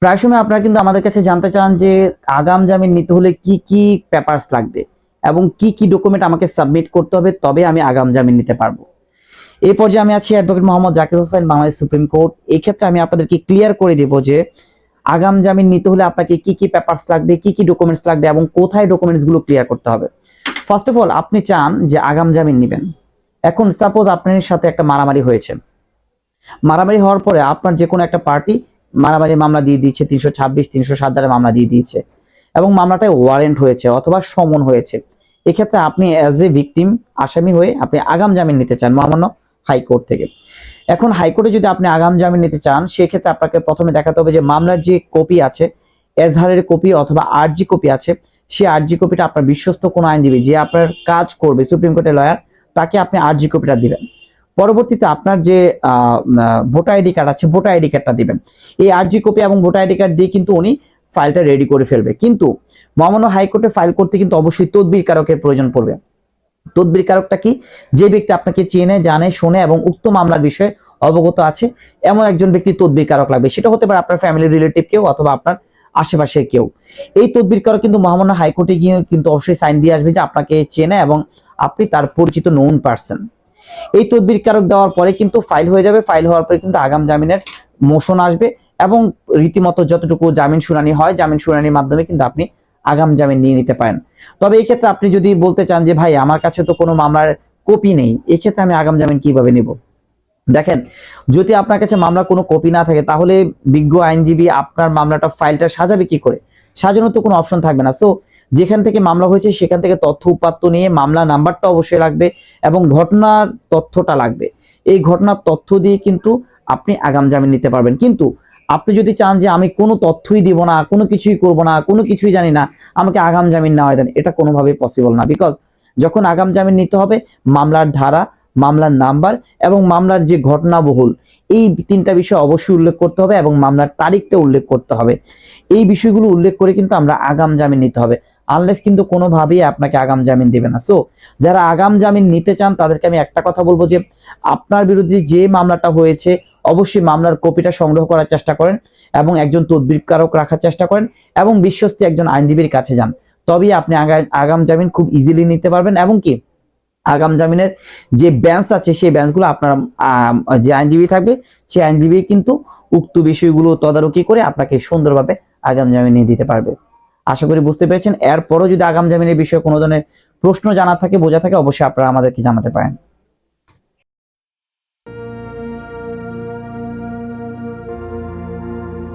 প্রায় সময় আপনারা কিন্তু আমাদের কাছে জানতে চান যে আগাম জামিন নিতে হলে কি কি পেপারস লাগবে এবং কি কি ডকুমেন্ট আমাকে সাবমিট করতে হবে, তবে আমি আগাম জামিন নিতে পারবো। এই পর্যায়ে আমি আছি advocate Mohammad Zakir Hossain, Bangladesh supreme court. এই ক্ষেত্রে আমি আপনাদেরকে ক্লিয়ার করে দেব যে আগাম জামিন নিতে হলে আপনাকে কি কি পেপারস লাগবে, কি কি ডকুমেন্টস লাগবে এবং কোথায় ডকুমেন্টস গুলো ক্লিয়ার করতে হবে। ফার্স্ট অফ অল, আপনি চান যে আগাম জামিন নেবেন। এখন সাপোজ আপনার সাথে একটা মারামারি হয়েছে, মারামারি হওয়ার পরে আপনার যে কোনো একটা পার্টি মারামারি মামলা দিয়ে দিয়েছে, 326, 307 ধারা মামলা দিয়ে দিয়েছে এবং মামলাটায় ওয়ারেন্ট হয়েছে অথবা সমন হয়েছে। এক্ষেত্রে আপনি অ্যাজ এ ভিকটিম, আসামি হয়ে আপনি আগাম জামিন নিতে চান মহামান্য হাইকোর্ট থেকে। এখন হাইকোর্টে যদি আপনি আগাম জামিন নিতে চান, সেক্ষেত্রে আপনাকে প্রথমে দেখাতে হবে যে মামলার যে কপি আছে, এজাহারের কপি অথবা আরজি কপি আছে, সেই আরজি কপিটা আপনার বিশ্বস্ত কোনো আইনজীবী যে আপনার কাজ করবে, সুপ্রিম কোর্টের লয়ার, তাকে আপনি আরজি কপিটা দিবেন। পরবর্তীতে আপনার যে ভোটার আইডি কার্ড আছে, ভোটার আইডি কার্ডটা দিবেন। এই আরজি কপি এবং ভোটার আইডি কার্ড দিয়ে কিন্তু উনি ফাইলটা রেডি করে ফেলবে। কিন্তু মহামান্য হাইকোর্টে ফাইল করতে কিন্তু অবশ্যই তদবির কারকের প্রয়োজন পড়বে। তদবির কারকটা কি? যে ব্যক্তি আপনাকে চেনে, জানে, শোনে এবং উক্ত মামলার বিষয়ে অবগত আছে, এমন একজন ব্যক্তি তদবির কারক লাগবে। সেটা হতে পারে আপনার ফ্যামিলি রিলেটিভ কেউ অথবা আপনার আশেপাশের কেউ। এই তদবির কারক কিন্তু মহামান্য হাইকোর্টে গিয়ে কিন্তু অবশ্যই সাইন দিয়ে আসবে যে আপনাকে চেনে এবং আপনি তার পরিচিত নোন পারসন। এই তদবির কারক দেওয়ার পরে কিন্তু ফাইল হয়ে যাবে। ফাইল হওয়ার পরে কিন্তু আগাম জামিনের মোশন আসবে এবং রীতিমতো যতটুকু জামিন শুনানি হয়, জামিন শুনানির মাধ্যমে কিন্তু আপনি আগাম জামিন নিয়ে নিতে পারেন। তবে এই ক্ষেত্রে আপনি যদি বলতে চান যে ভাই আমার কাছে তো কোনো মামলার কপি নেই, এক্ষেত্রে আমি আগাম জামিন কিভাবে নিব? দেখেন, যদি আপনার কাছে মামলার কোনো কপি না থাকে, তাহলে বিজ্ঞ আইনজীবী আপনার মামলাটা ফাইলটা সাজাবে কি করে? সাজানোর তো কোনো অপশন থাকবে না। সো যেখান থেকে মামলা হয়েছে সেখান থেকে তথ্য উপাত্ত নিয়ে মামলা নাম্বারটা অবশ্যই লাগবে এবং ঘটনার তথ্যটা লাগবে। এই ঘটনার তথ্য দিয়ে কিন্তু আপনি আগাম জামিন নিতে পারবেন। কিন্তু আপনি যদি চান যে আমি কোনো তথ্যই দিব না, কোনো কিছুই করব না, কোনো কিছুই জানি না, আমাকে আগাম জামিন নেওয়া দেন, এটা কোনোভাবেই পসিবল না। বিকজ যখন আগাম জামিন নিতে হবে, মামলার ধারা, মামলার নাম্বার এবং মামলার যে ঘটনাবহুল, এই তিনটা বিষয় অবশ্যই উল্লেখ করতে হবে এবং মামলার তারিখটা উল্লেখ করতে হবে। এই বিষয়গুলো উল্লেখ করে কিন্তু আমরা আগাম জামিন নিতে হবে, আনলেস কিন্তু কোনোভাবেই আপনাকে আগাম জামিন দিবে না। সো যারা আগাম জামিন নিতে চান তাদেরকে আমি একটা কথা বলবো যে আপনার বিরুদ্ধে যে মামলাটা হয়েছে অবশ্যই মামলার কপিটা সংগ্রহ করার চেষ্টা করেন এবং একজন তদবিরকারক রাখার চেষ্টা করেন এবং বিশ্বস্ত একজন আইনজীবীর কাছে যান, তবেই আপনি আগাম জামিন খুব ইজিলি নিতে পারবেন। এবং কি আগাম জামিনের যে বেঞ্চ আছে সেই বেঞ্চগুলো আপনার যে আইনজীবী থাকবে সেই আইনজীবী কিন্তু উক্ত বিষয়গুলো তদারকি করে আপনাকে সুন্দরভাবে আগাম জামিন নিয়ে দিতে পারবে। আশা করি বুঝতে পেরেছেন। এরপরও যদি আগাম জামিনের বিষয়ে কোনো ধরনের প্রশ্ন জানা থাকে, বোঝা থাকে, অবশ্যই আপনারা আমাদেরকে জানাতে পারেন।